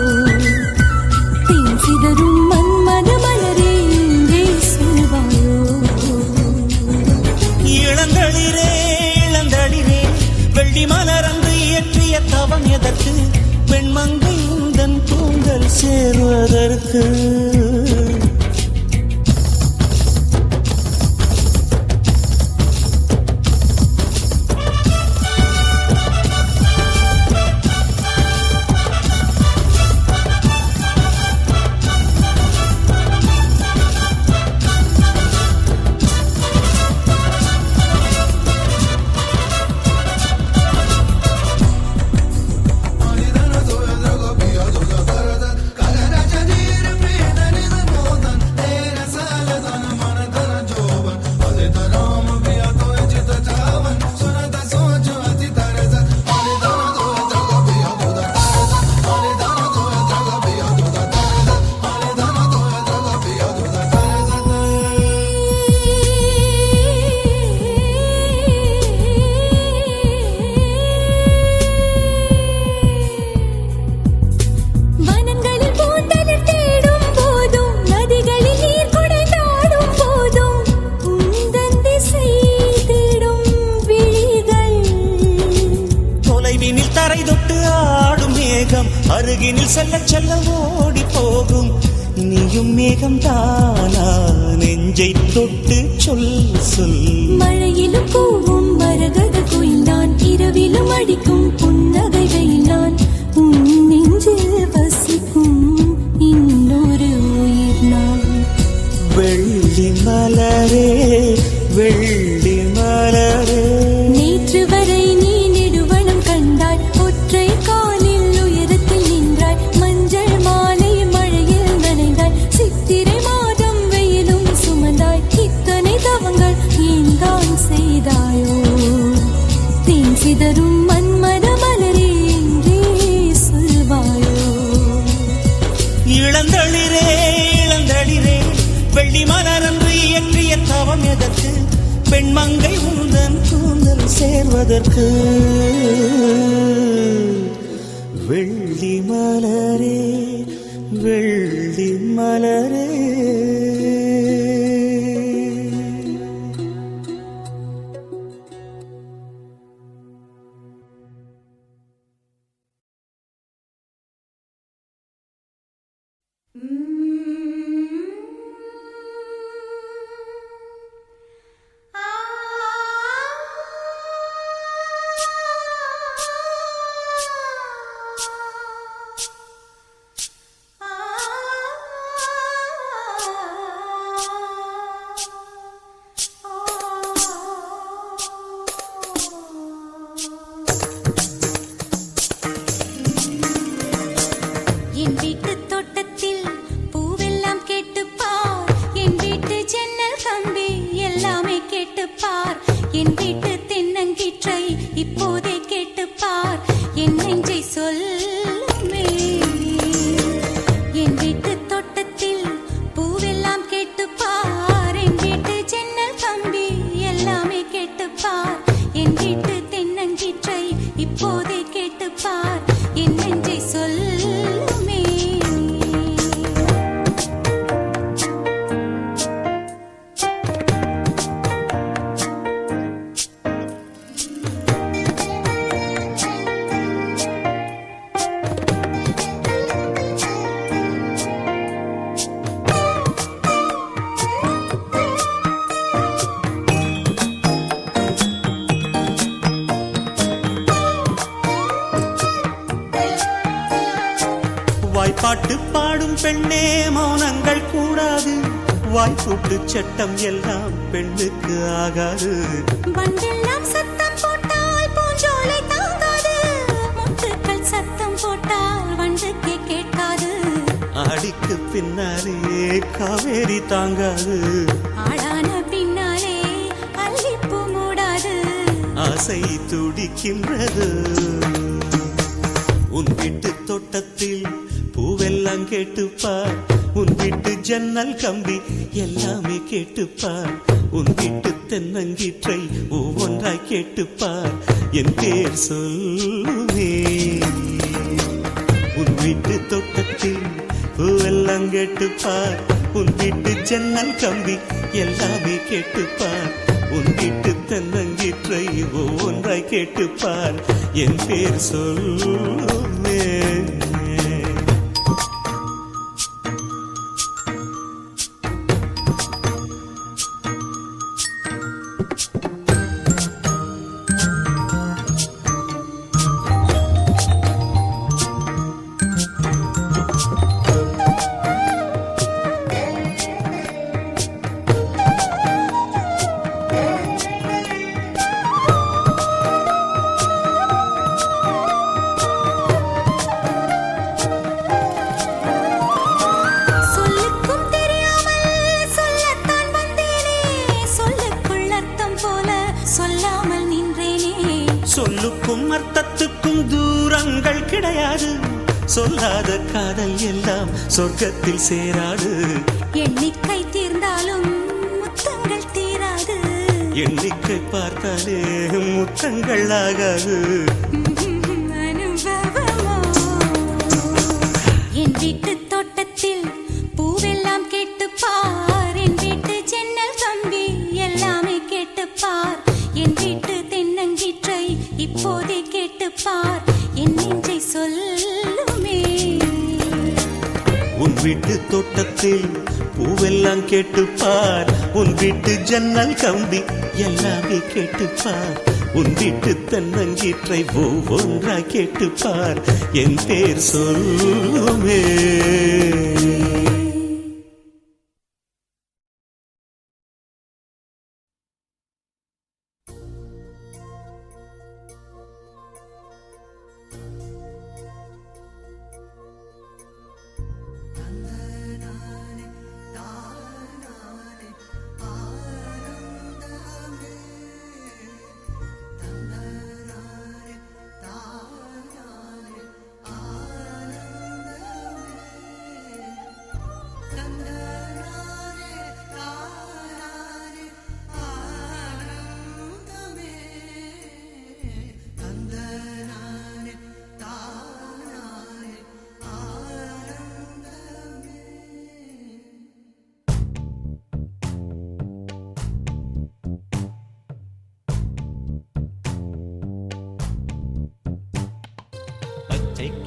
D: சிதறும் மன்மத மலரே எங்கே செல்வாயோ
B: இளந்தளிரே இளந்தளிரே வெள்ளி மலரன்று இயற்றிய தவம் எதற்கு பெண்மங்கை உந்தன் கூந்தல் சேர்வதற்கு அருகினில் செல்ல செல்ல ஓடி போகும் நீயும் மேகம் தானா நெஞ்சை தொட்டு சொல் சொல்
D: மழையிலும் கூவும் மரகத குயிலான் இரவிலும் அடிக்கும் புன்னகை வெயிலான் உன் நெஞ்சில் வசிக்கும் இன்னொரு உயிர் நான்
B: வெள்ளி மலரே வெள்ளி மலரே
D: நேற்று வரை நீ நெடுவனம் கண்டாய் ஒற்றை காலில் உயரத்தில் நின்றாய் மஞ்சள் மாலை மழையில் நனைந்தாய் சித்திரை மாதம் வெயிலும் சுமந்தாய் இத்தனை தவங்கள் ஏன் தான் செய்தாயோ தேன் சிதறும் மன்மத மலரே எங்கே சொல்வாயோ
B: இளந்தளிரே இளந்தளிரே வெள்ளி மலரன்று இயற்றிய தவம் எதற்கு பெண்மங்கை உந்தன் கூந்தல் சேர்வதற்கு வெள்ளி மலரே வெள்ளி மலரே
E: Mm-hmm.
D: இப்போதே கேட்டுப்பார் என் நெஞ்சை சொல்லுமே. என் வீட்டு தோட்டத்தில் பூவெல்லாம் கேட்டுப்பார், என் வீட்டு ஜன்னல் கம்பி எல்லாமே கேட்டுப்பார், என் வீட்டு தென்னங்கீற்றை இப்போதே கேட்டுப்பார் என் நெஞ்சை சொல்லுமே.
B: வாய்ப்பாட்டு பாடும் பெண்ணே மௌனங்கள் கூடாது, வாய்ப்பூட்டு சட்டம் எல்லாம் பெண்ணுக்கு ஆகாது.
D: வண்டெல்லாம் சத்தம் போட்டால் பூஞ்சோலை தாங்காது, முத்துக்கள் சத்தம் போட்டால் வண்டுக்கே கேட்காது.
B: ஆடிக்கு பின்னாலே காவேரி தாங்காது,
D: ஆடான பின்னாலே அல்லிப்பூ மூடாது.
B: ஆசை துடிக்கின்றது. உன் வீட்டு தோட்டத்தில் பூவெல்லாம் கேட்டுப்பார், உன் வீட்டு ஜன்னல் கம்பி எல்லாமே கேட்டுப்பார், உன் வீட்டு தென்னங்கீற்றை ஒவ்வொன்றாய் கேட்டுப்பார் என் பேர் சொல்லுவே. உன் வீட்டு தோட்டத்தில் பூவெல்லாம் கேட்டுப்பார், உன் வீட்டு ஜன்னல் கம்பி எல்லாமே கேட்டுப்பார், உன் வீட்டு தென்னங்கீற்றை ஒவ்வொன்றாய் கேட்டுப்பார் என் பேர் சொல்லுவே.
D: சொல்லுக்கும் தெரியாமல் சொல்லத்தான் வந்தேனே, சொல்லுக்குள் அர்த்தம் போல சொல்லாமல் நின்றேனே.
B: சொல்லுக்கும் அர்த்தத்துக்கும் தூரங்கள் கிடையாது, சொல்லாத காதல் எல்லாம் சொர்க்கத்தில் சேராது.
D: எண்ணிக்கை தீர்ந்தாலும் முத்தங்கள் தீராது,
B: எண்ணிக்கை பார்த்தாலே முத்தங்கள் ஆகாது.
D: அனுபவமோ. என் வீட்டு தோட்டத்தில் பூவெல்லாம் கேட்டுப்பார், என் வீட்டு ஜன்னல் கம்பி எல்லாமே கேட்டுப்பார், என் வீட்டு தென்னங்கீற்றை இப்போதே கேட்டுப்பார் என் நெஞ்சை சொல்லுமே.
B: உன் வீட்டு தோட்டத்தில் பூவெல்லாம் கேட்டுப்பார், உன் வீட்டு ஜன்னல் கம்பி எல்லாமே கேட்டுப்பார், உன் வீட்டு தென்னங்கீற்றை ஒவ்வொன்றாய் கேட்டுப்பார் என் பேர் சொல்லுமே.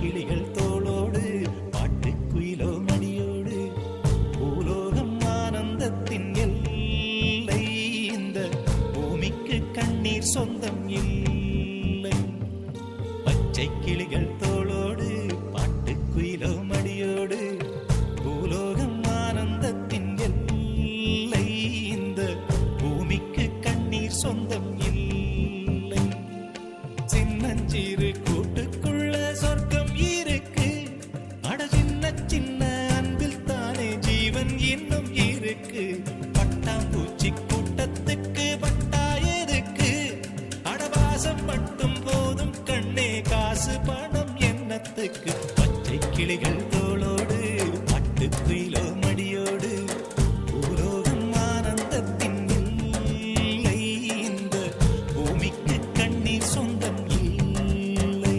B: கிளிகள் தோளோடு பாட்டுக்குயிலோ மடியோடு பூலோகம் ஆனந்தத்தின் எல்லை, இந்த பூமிக்கு கண்ணீர் சொந்தம் இல்லை. பச்சை கிளிகள் தோளோடு பாட்டுக்குயிலோ மடியோடு பூலோகம் ஆனந்தத்தின் எல்லை, இந்த பூமிக்கு கண்ணீர் சொந்தம் இல்லை. சின்னஞ்சிறு கூட்டுக்குள்ள சொர்க்கம் இருக்கு, அட சின்ன சின்ன அன்பில் தானே ஜீவன் இன்னும் இருக்கு. பட்டாம்பூச்சி கூட்டத்துக்கு பட்டா எதுக்கு, அடவாசம் மட்டும் மடியோடு பூலோகம் ஆனந்தத்தின் எல்லை. இந்த பூமிக்கு கண்ணீர் சொந்தம் இல்லை.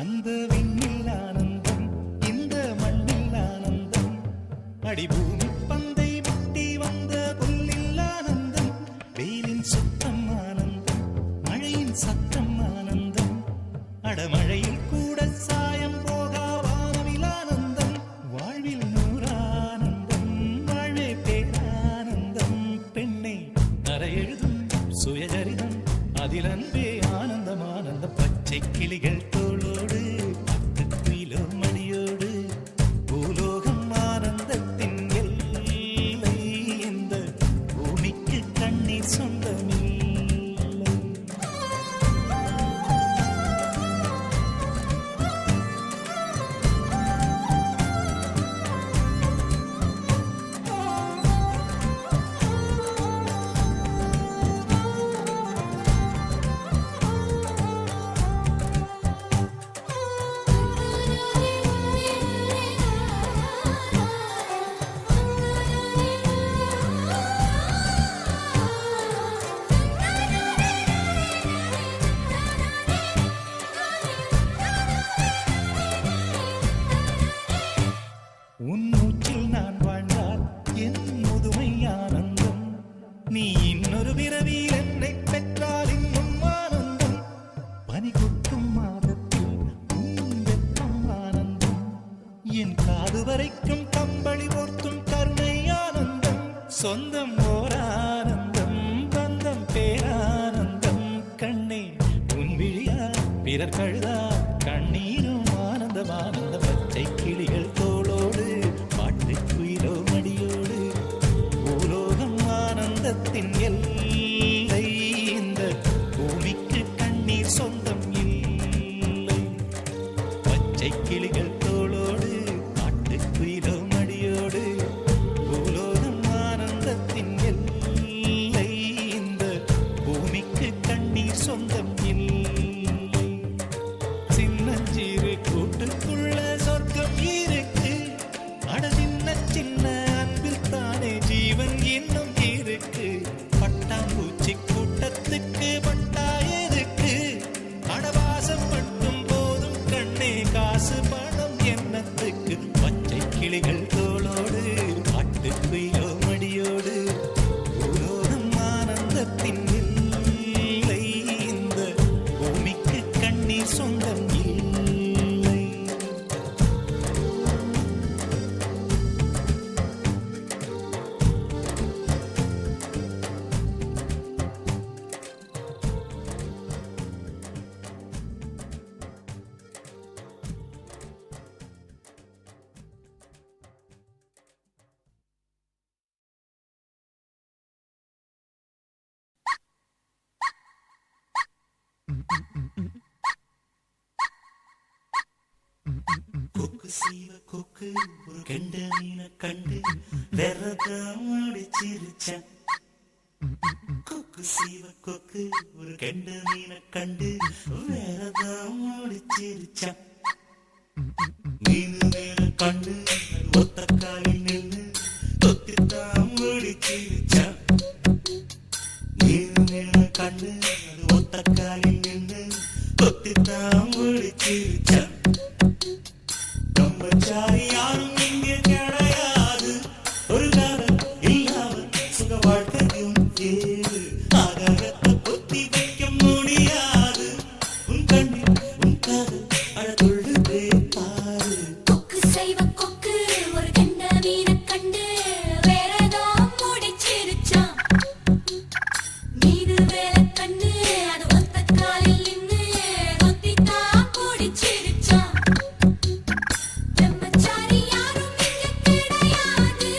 B: அந்த விண்ணில் ஆனந்தம், இந்த மண்ணில் ஆனந்தம், அடிபூமி பந்தை முட்டி வந்த புல்லில் ஆனந்தம். வெயிலின் சுத்தம் ஆனந்தம், மழையின் சத்தம் ஆனந்தம், அடமழையில் கூட சாயம் போகா வானவில் ஆனந்தம். வாழ்வில் நூறானந்தம், வாழ்வே பேரானந்தம். பெண்ணை அறையெழுதும் சுயசரிதம், அதில் அன்பே ஆனந்தம் ஆனந்தம். பச்சை கிளிகள் தோளோடு பட்டுக்குயிலோ மடியோடு பூலோகம் ஆனந்தத்தின் எல்லை. இந்த பூமிக்கு கண்ணீர் சொந்தமில்லை. உன் மூச்சில் நான் வாழ்ந்தால் என் முதுமை ஆனந்தம். நீ இன்னொரு பிறவியில் என்னை பெற்றால் இன்னும் ஆனந்தம். பனி கொட்டும் மாதத்தில் உன் வெப்பம் ஆனந்தம். என் காது வரைக்கும் கம்பளி போர்த்தும் கருணை ஆனந்தம். சொந்தம் ஓர் ஆனந்தம், பந்தம் பேரானந்தம். கண்ணே உன் விழியா பிறர் கழுதா கண்ணீரும் ஆனந்தம் ஆனந்தம். பச்சை கிளிகள் தோளோடு பாட்டுக்குயிலோ மடியோடு பூலோகம் ஆனந்தத்தின் எல்லை. இந்த பூமிக்கு கண்ணீர் சொந்தம் இல்லை. பச்சை கிளிகள் தோளோடு பாட்டுக்குயிலோ மடியோடு பூலோகம் ஆனந்தத்தின் எல்லை. இந்த பூமிக்கு கண்ணீர் சொந்தம் இல்லை. சின்னஞ்சிறு கூட்டுக்குள்ள சொர்க்கம் இருக்கு. அட சின்ன சின்ன அன்பில் தானே ஜீவன் இன்னும் இருக்கு. பட்டாம்பூச்சி கூட்டத்துக்கு பட்டா எதுக்கு? அடவாசம் மட்டும் போதும் கண்ணே, காசு பணம் என்னத்துக்கு? பச்சை கிளிகள் தோளோடு பாட்டுக்குயிலோ மடியோடு பூலோகம் ஆனந்தத்தின் எல்லை. இந்த பூமிக்கு கண்ணீர் சொந்தம் இல்லை. கொக்கு சீவ கொக்கு ஒரு கெண்ட மீனை கண்டு வெறதான் அடிச்சிருச்சான். கொக்கு சீவ கொக்கு ஒரு கெண்ட மீனை கண்டு வெறதான் அடிச்சிருச்சான். மீன் மீனை கண்டு ஒத்த காலில் நின்று தொத்தித்தான் அடிச்சிருச்சான். மீன் மீனை கண்டு ஒத்த காலில் நின்று தொத்தித்தான் அடிச்சிருச்சான். கம்பச்சாரி யாரும் இங்கே கிடையாது. ஒரு காலம் இல்லாமல் சுக வாழ்க்கையும் ஏது. ஆகாயத்தை பொத்தி வைக்க முடியாது. உன் கண்ணில் உன் அழதுள்ளுதே பாரு
D: கொக்கு செய்வ கொக்கு ஒரு கண்ட மீன கண்டு வேறதோ முடிச்சிருச்சான் மீது வேலை கண்ணு அது ஒத்த காலில் நின்னு கொத்தித்தான் முடிச்சிருச்சான் பிரம்மச்சாரி யாரும் இங்க கிடையாது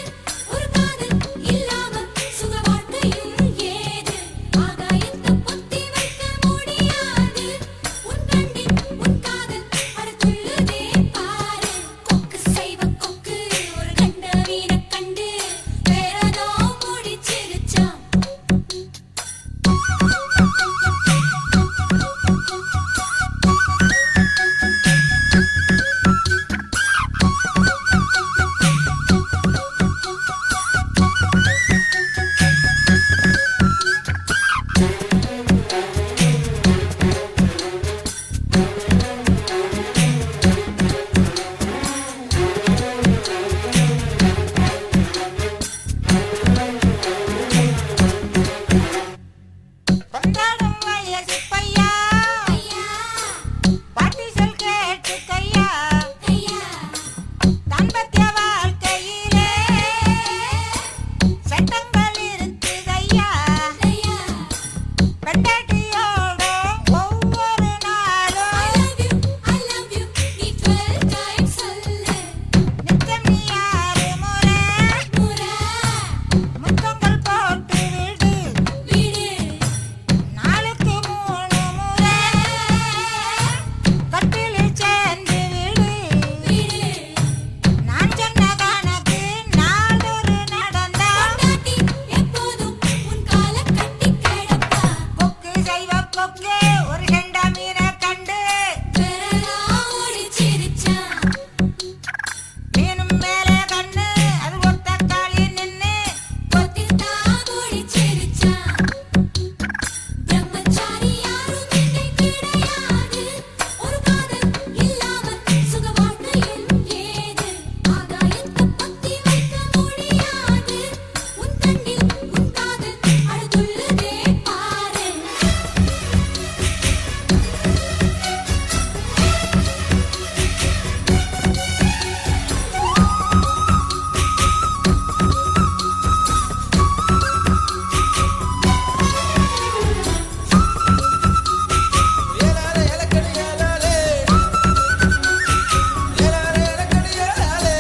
D: ஒரு காதல் இல்லாம சுக வாழ்க்கையும் ஏது ஆகாயத்தை பொத்தி வைக்க முடியாது உன் கண்ணில் உன் காதல் அடுத்துள்ளதே பாரு கொக்கு செய்வ கொக்கு ஒரு கண்ட மீன கண்டு வேறதோ முடிச்சிருச்சான்
E: கொண்டாடும் வயசு பையா
D: ஐயா
E: பாட்டி சொல் கேட்டு கையா
D: ஐயா
E: தாம்பத்திய வாழ்க்கையிலே சட்டங்கள் இருக்குதையா
D: ஐயா
E: பெண்டாட்டியோட ஒவ்வொரு நாளும்
D: I love you நீ 12 times சொல்லு
E: நித்தம் நீ 6 முறை
D: முறை
E: முத்தங்கள் போட்டு விடு
D: விடு
E: நாளுக்கு 3 முறை கட்டிலில் சேர்ந்து விடு
D: விடு
E: நான் சொன்ன கணக்கு நாளொரு நடந்தா
D: பொண்டாட்டி எப்போதும் உன் கால கட்டி கிடப்பா
E: கொக்கு செய்வ கொக்கு ஒரு கெண்ட மீனை கண்டு
D: வேறெல்லாம் ஒளிச்சிருச்சான்
E: மீனும் மேலே கண்ணு அது ஒத்த காலில் நின்னு
D: கொத்தித்தான் ஒளிச்சிருச்சான் பிரம்மச்சாரி யாரும் இங்க கிடையாது ஒரு காதல் இல்லாம சுக வாழ்க்கையும் ஏது ஆகாயத்தை பொத்தி வைக்க முடியாது உன் கண்ணில் உன் காதல் அடுத்துள்ளதே பாரு
A: ஏலாலே ஏலக்கடி ஏலாலே ஏலாலே ஏலக்கடி ஏலாலே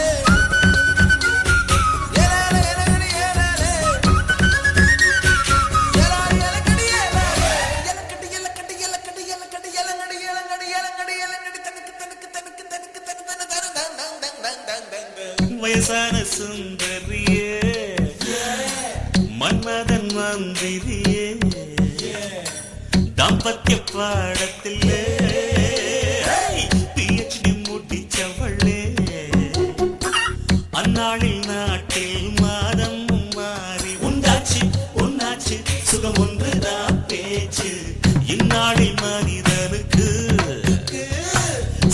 A: ஏலாலே ஏலக்கடி ஏலாலே ஏலாலே ஏலக்கடி ஏலாலே ஏலக்கடி ஏலக்கடி ஏலக்கடி ஏலக்கடி ஏலங்கடி ஏலங்கடி ஏலங்கடி ஏலங்கடி தனக்கு தனக்கு தனக்கு தனக்கு தனக்கு தன தன தங் தங் தங் தங் தங் தங் தங்
B: வயசான சுந்தரியே மன்மதன் மந்திரியே தாம்பத்திய பாடத்திலே PhD முடிச்சவளே அந்நாளில் நாட்டில் மாதம் மாறி உண்டாச்சு உன்னாச்சு சுகம் ஒன்றுதான் பேச்சு இந்நாளில் மனிதனுக்கு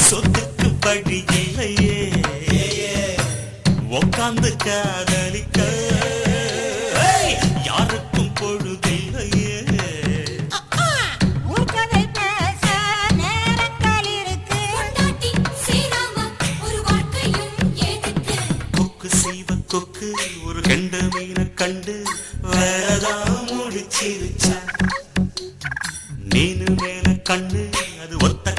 B: சொத்துக்கு படி இல்லையே உக்காந்து காதலிக்க யாருக்கும் பொழுதில்லையே
E: ஊர்க்கதை பேச நேரங்கள் இருக்கு
D: பொண்டாட்டி சேராம ஒரு வாழ்க்கையும் எதுக்கு
B: கொக்கு செய்வ கொக்கு ஒரு கெண்ட மீனை கண்டு வேறதான் முடிச்சிருச்சா மீனு மேல கண்ணு அது ஒத்த